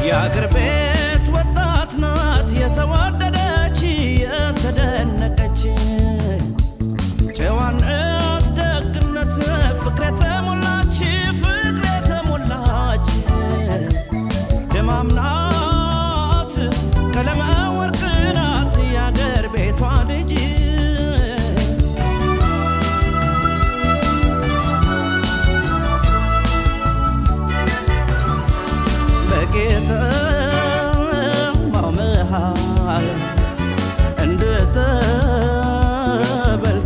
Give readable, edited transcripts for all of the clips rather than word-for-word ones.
የአገር ቤት ወጣት ናት የተዋደደች የተደነቀች ጨዋነት ደግነት ፍቅር የተሞላች ደማም ናት ቀለመ ወርቅ ናት የአገር ቤቷ ልጅ በጌጠማው መሃል እንድትበል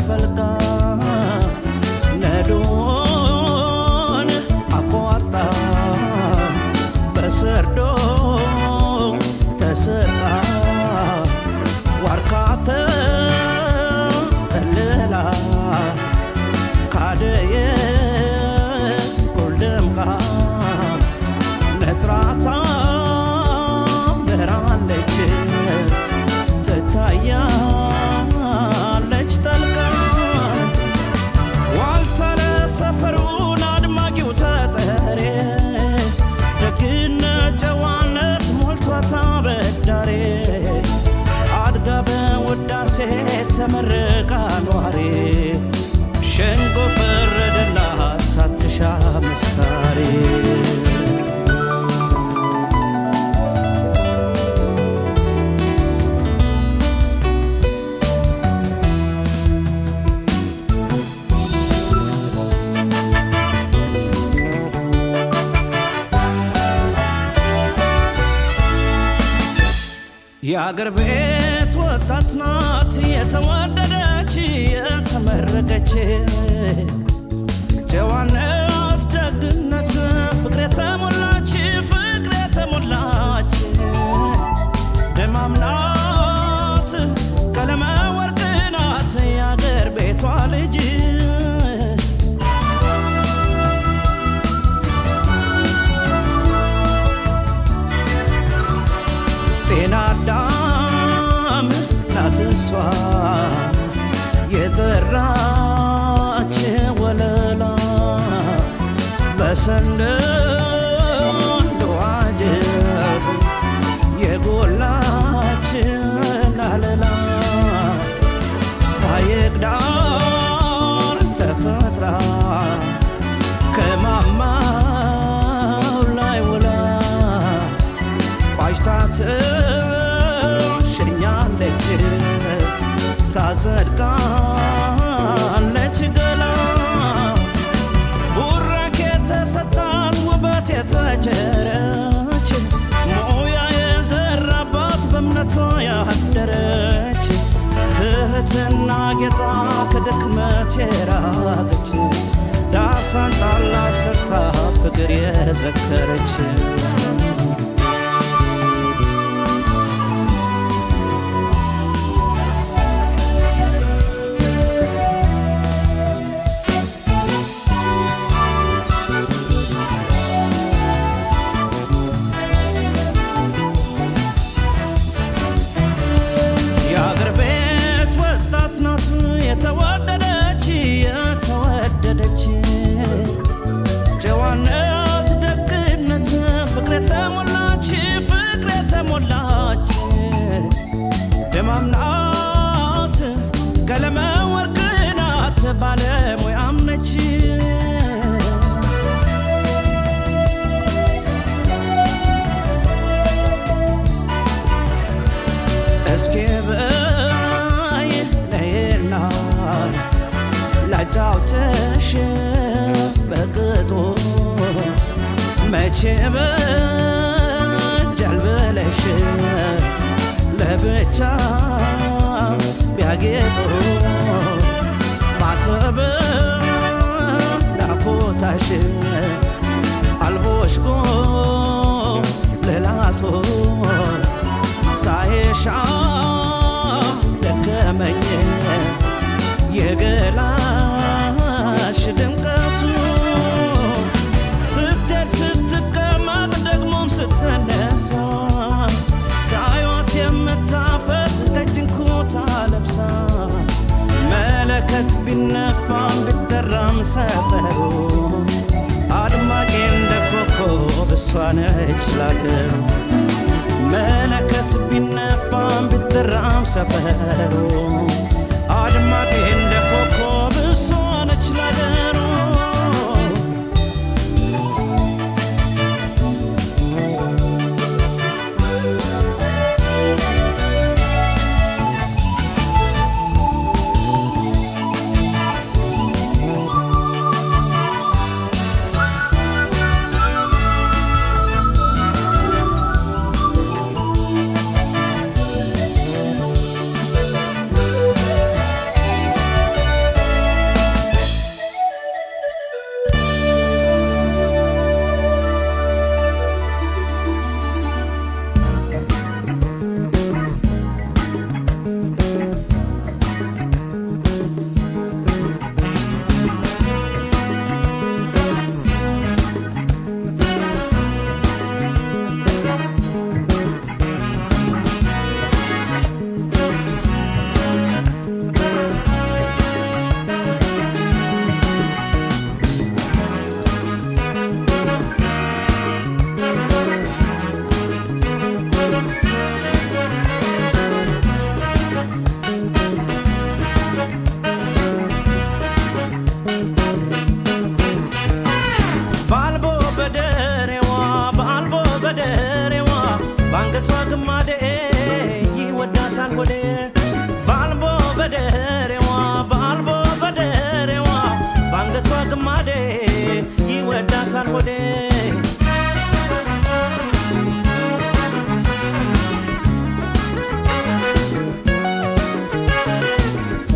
ፈልጋ ነዶን አቋርጣ በሰርዶ ተሰርቃ ዋርካ ተጠልላ ካደየ ጎልደምቃ ነጥራታ በራለች ትታያለች ጠልቃ ዋልታለ ሰፈሩን አድማጊው ተጠሬ ደግነት ጨዋነት ሞልቷታ በዳሬ አድጋ በውዳሴ ተመርቃ ኗሪ ሸንጎ ፈረደላት ሳትሻ መስካሪ የአገር ቤት ወጣት ናት የተወደደች የተመረቀች ጨዋነት ደግነት ፍቅር የተሞላች ደማም ናት ቀለመ ወርቅ ናት የአገር ቤቷ ልጅ ጤና አዳም ናት እሷ የጠራች ወለላ በሰንደዶ አጀብ የጎላች ላለላ ታየቅ ዳር ተፈጥራ ከማማው ላይ ውላ ቋጭታት ሸኛለች ታጸድቃለች ገላ ቡራኬ ተሰጣን ውበት የተቸረች ሞያ የዘራባት በእምነቷ ያደረች ትህትና ጌጧ ከድክመት የራቀች ዳሳን ጣላ ሰርታ ፍቅር የዘከረች የተወደደች ጨዋነት ደግነት ፍቅር የተሞላች ደማም ናት ቀለመ ወርቅ ናት ባለሙያም ነች እስኪ በይ ነይና ላጫውትሽ በቅጡ መቼ በጃል ብለሽ ለብቻ ቢያጌጡ ማተብ ላኮታሽ አልቦሽ ልላቶ ሳይሻ ደከመኝ የገላሽ ድምቀቱ ነች ላገሩ መለከት ቢነፋም ቢጠራም ሰፈሩ አድማቄ እንደ ኮከብ እሷ ነች ላገሩ ባንገቷ ግማዴ ይወዳታል ሆዴ ባልቦ በደሬዋ ባልቦ በደሬዋ ባንገቷ ግማዴ ይወዳታል ሆዴ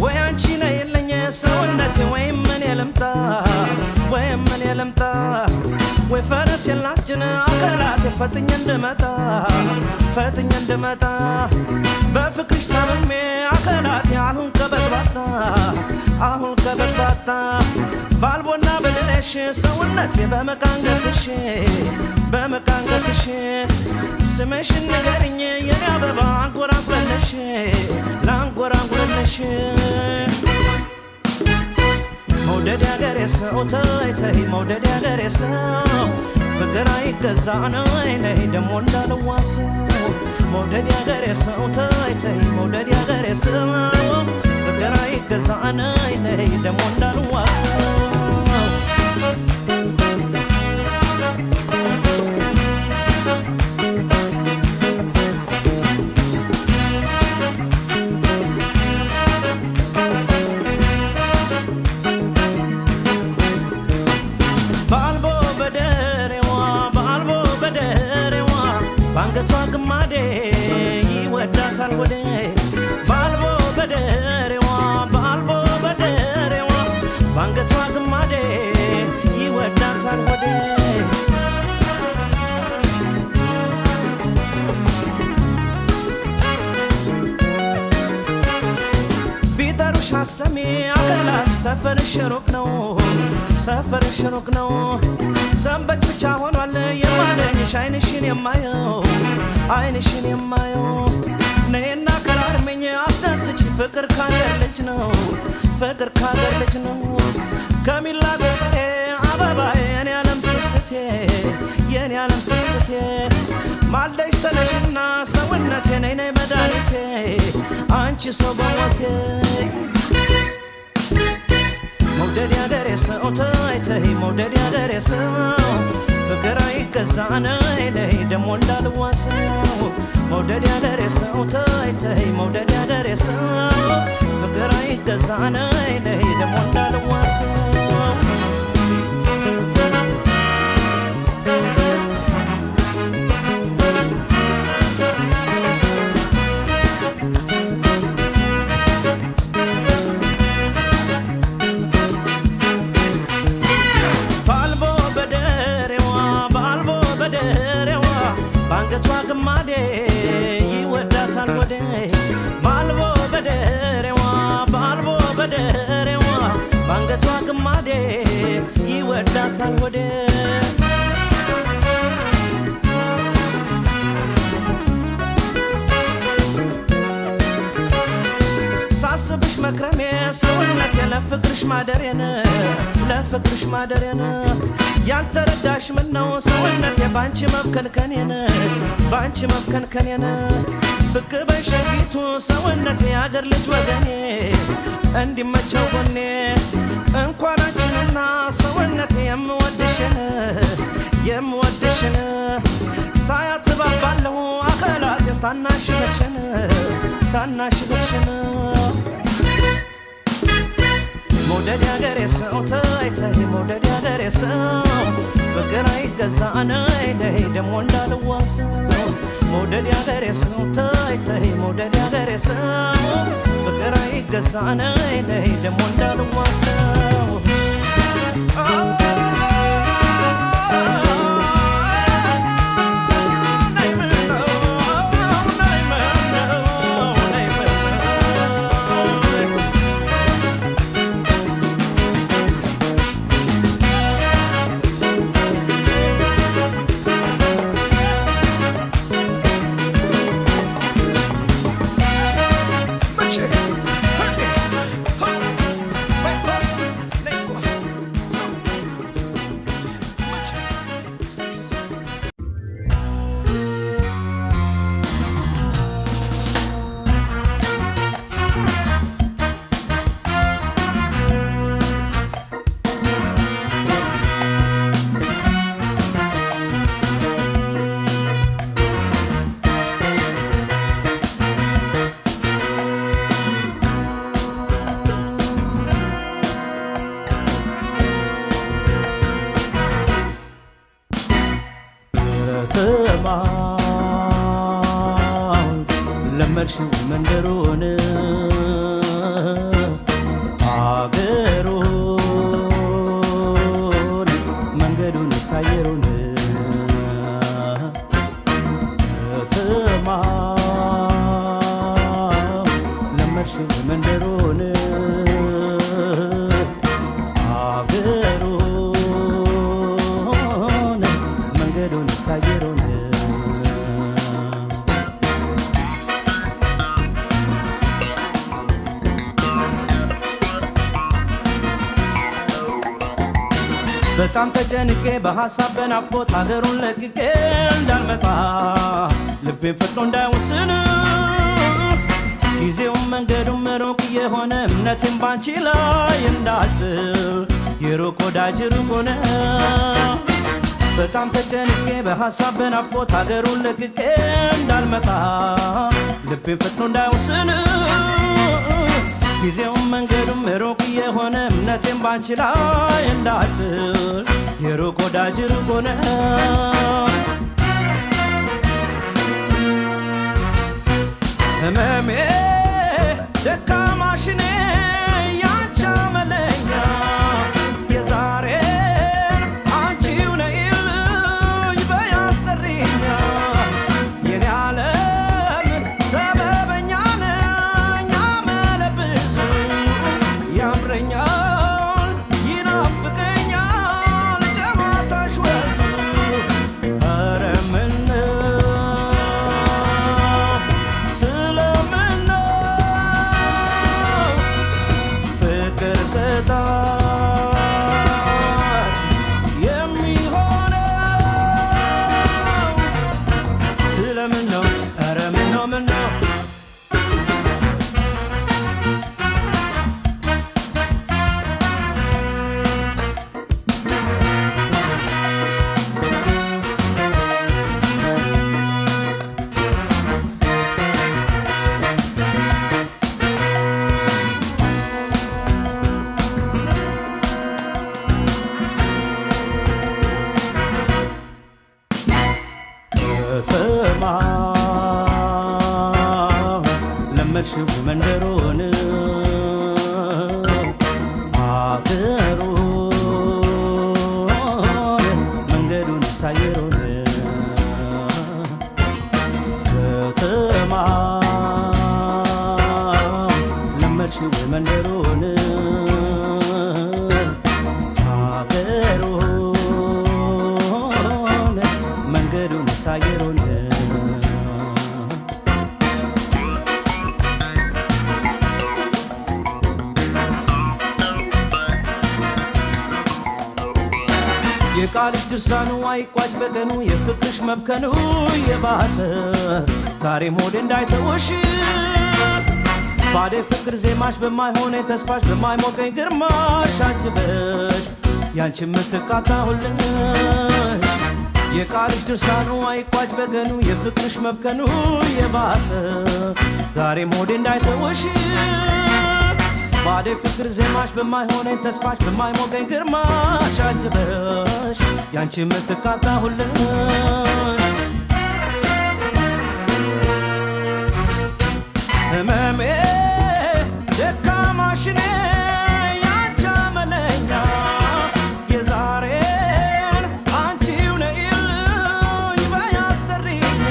ወይ አንቺ ነይ የለኝ ሰውነቴ ወይም ምን የልምጣ ወይም ምን የልምጣ ወይ ፈረስ የላስጭን አካላት ፈጥኜ እንድመጣ በፍቅርሽ ታምሜ አካላት አሁን ከበጥባጣ ባልቦና በደለሽ ሰውነቴ በመቃንገትሽ ስምሽን ንገሪኝ የኔ አበባ ላንጎራጉረለሽ መውደድ ያገሬ ሰው ተይ ተይ መውደድ ያገሬ ሰው ፍቅር አይገዛ ነይ ነይ ደሞ እንዳልዋሰው መውደድ ያገሬ ሰው ተይ ተይ መውደድ ያገሬ ሰው ፍቅር አይገዛ ነይ ነይ ደሞ እንዳልዋሰው ባንገቷ ግማዴ ይወዳታል ሆዴ ባልቦ በደሬዋ ባንገቷ ግማዴ ይወዳታል ሆዴ ቢጠሩሽ አሰሚ አገላት ሰፈርሽ ሩቅ ነው ሰንበት ብቻ ሆኗል የማገኝሽ አይንሽን የማየው ነይና ከራርመኝ አስደስች ፍቅር ካገር ልጅ ነው ከሚላ ገበሬ አበባዬ የኔ ዓለም ስስቴ ማልደሽ ተነሽና ሰውነቴ ነይ ነይ መድኃኒቴ አንቺ ሰው በሞቴ መውደድ ያገሬ ሰው ተይ ተይ መውደድ ያገሬ ሰው ፍቅር አይገዛ ነይ ነይ ደሞ እንዳልዋሰው መውደድ ያገሬ ሰው ተይ ተይ መውደድ ያገሬ ሰው ፍቅር አይገዛ ነይ ነይ ደሞ እንዳልዋሰው ባንገቷ ግማዴ ይወዳታል ሆዴ ባልቦ በደሬዋ ባንገቷ ግማዴ ይወዳታል ሆዴ ሳስብሽ መክረሜ ሰውነቴ ለፍቅርሽ ማደሬን ለፍቅርሽ ማደሬን ያልተረዳሽ ምነው ሰውነቴ ባንቺ መብከንከኔን ባንቺ መብከንከኔን ብቅ በሸጊቱ ሰውነቴ አገር ልጅ ወገኔ እንዲመቸው ጎኔ እንኳን አንቺንና ሰውነቴ የምወድሽን ሳያትባባለሁ አካላቴስ ታናሽበትሽን መውደድ ያገሬ ሰው ተይ ተይ መውደድ ያገሬ ሰው ፍቅር አይገዛ ነይ ነይ ደሞ እንዳልዋሰው መውደድ ያገሬ ሰው ተይ ተይ መውደድ ያገሬ ሰው ፍቅር አይገዛ ነይ ነይ ደሞ እንዳልዋሰው ለመርሽው መንደሩን አገሩን መንገዱን ሳየሩን ለመርሽው መንደሩን አገሩን መንገዱን ሳየሩን በጣም ተጨንቄ በሐሳብ በናፍቆት አገሩን ለቅቄ እንዳልመጣ ልቤን ፈጥኖ እንዳይወስን ጊዜውም መንገዱም ሩቅ የሆነ እምነቴን ባንቺ ላይ እንዳልጥል የሩቅ ወዳጅ ሩቅ ሆነ በጣም ተጨንቄ በሐሳብ በናፍቆት አገሩን ለቅቄ እንዳልመጣ ልቤን ፈጥኖ እንዳይወስን ጊዜውም መንገዱም ሩቅ የሆነ እምነቴን ባንቺ ላይ እንዳልጥል የሩቅ ወዳጅ ሩቅ ሆነ ህመሜ ደካማሽ ነኝ ያንቺ አመለኛ የዛሬን አንቺው ነይልኝ በያስጠሪኛ የኔ ዓለም ሰበበኛ ነኝ አመለብዙ ያምረኛል ይናፍቀኛል ጨዋታሽ ወዙ ኧረ ምነው ስለምነው ፍቅር ቅጣት የሚሆነው ስለምነው ኧረ ምነው ከተማ ለመድሽው መንደሩን አገሩን መንገዱን ሳየሩን ከተማ ለመድሽው መንደሩን አገሩን መንገዱን ሳየሩን የቃልሽ ድርሳኑ አይቋጭ በቀኑ የፍቅርሽ መብከኑ የባሰ ዛሬም ሆዴ እንዳይተውሽ ባዴ ፍቅር ዜማሽ በማይሆነኝ ተስፋሽ በማይሞቀኝ ግርማሽ አጅበሽ ያንቺ ምትቃጣሁልኝ የቃልሽ ድርሳኑ አይቋጭ በቀኑ የፍቅርሽ መብከኑ የባሰ ዛሬም ሆዴ እንዳይተውሽ ባዴ ፍቅር ዜማሽ በማይሆነኝ ተስፋሽ በማይሞቀኝ ግርማሽ አጅበሽ ያንቺ ምትቃጣሁልኝ ህመሜ ደካማሽ ነኝ ያንቺ አመለኛ የዛሬን አንቺው ነይልኝ በይ አስጠሪኛ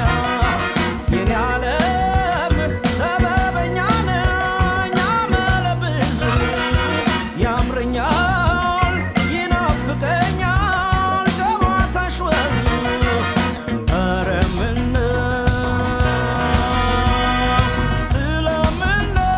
የኔ ዓለም ሰበበኛ ነኝ አመለ ብዙ ያምረኛል ይናፍቀኛል ጨዋታሽ ወዙ ኧረ ምነው ስለምነው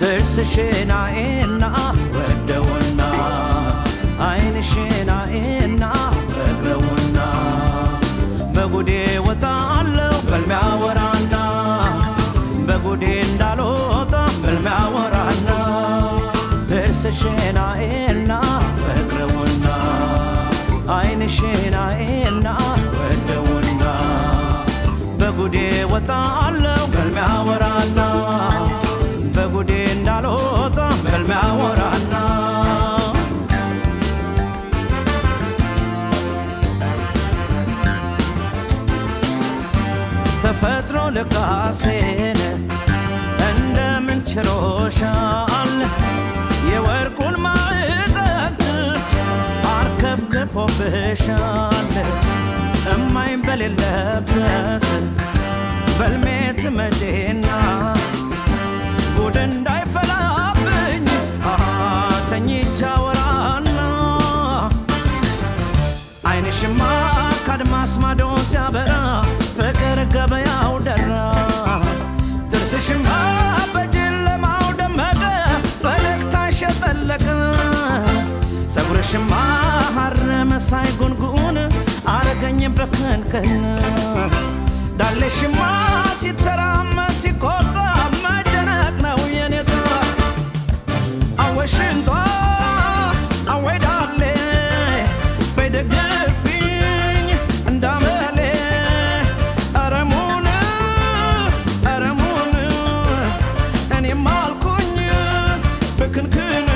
ጥርስሽን አይና ወደውና ዓይንሽን አይና ፈቅረውና በጉዴ ወጣለሁ በልሚያ ወራና በጉዴ እንዳልወጣ በልሚያ ወራና ጥርስሽን አይና ፈቅረውና ዓይንሽን አይና ወደውና በጉዴ ወጣለሁ በልሚያ ወራና በጉዴ እንዳልወጣ በልሚያ ወራና ተፈጥሮ ልቃሴን እንደምን ችሎሻል የወርቁን ማዕጠንት አርከፍክፎብሻል እማኝ በሌለበት በልሜ ትመጪና ጉድ እንዳይፈላብኝ ተኝቻ ወራና ዓይንሽማ ካድማስ ማዶ ሲያበራ ፍቅር ገበያው ደራ ጥርስሽማ በጨለማው ደመቀ ፈገግታሽ ጠለቀ ፀጉርሽማ ሐር መሳይ ጉንጉን አረገኝ በክንክን ዳሌሽማ ሲተራመስ ሲቆጣ መጨነቅ ነው የኔታ አወይ ሽንቷ አወይ ዳሌ በይደግፊኝ እንዳመሌ አረሙን እኔም አልኩኝ በክንክን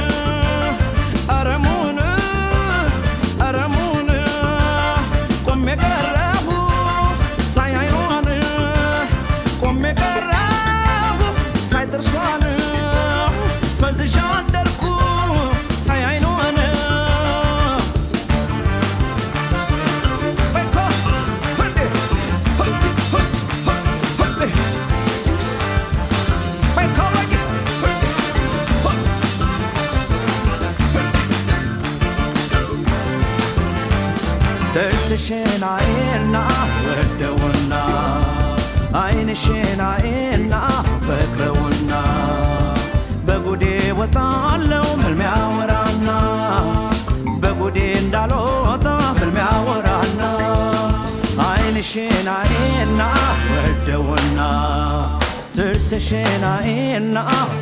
አረሙን ቆሜ ቀረሁ ሳያዩን ቆሜ ቀረሁ ሳይ ጥርሷን ፈዝዣ አደርኩ ሳያይኑን ጥርስሽን አይና ወደውና ዓይንሽን አይና ፈቅረውና በጉዴ ወጣለሁ በልሚያ ወራና በጉዴ እንዳልወጣ በልሚያ ወራና ዓይንሽን አይና ወደውና ጥርስሽን አይና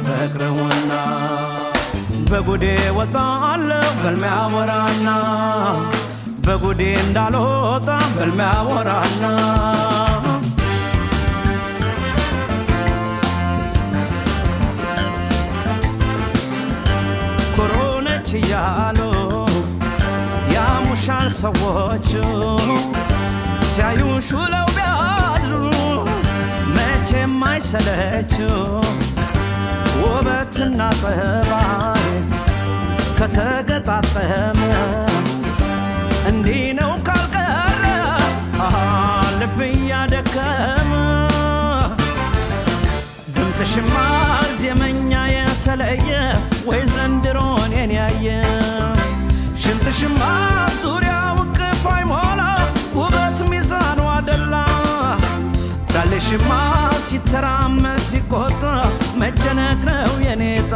ፈቅረውና በጉዴ ወጣለሁ በልሚያ ወራና በጉዴ እንዳልወጣ በልሚያ ወራና ኮሮነች እያሉ ያሙሻል ሰዎቹ ሲያዩሽ ውለው ቢያድሩ መቼም አይሰለቹ ውበትና ጸባይ ከተገጣጠመ እንዲህ ነው ካልቀረ ልብ እያደከመ ድምፅሽማ ዜመኛ የተለየ ወይ ዘንድሮን የኔ ያየ ሽንጥሽማ ዙሪያው እቅፍ አይሞላ ውበት ሚዛኑ አደላ ዳሌሽማ ሲተራመስ ሲቆጣ መጨነቅ ነው የኔታ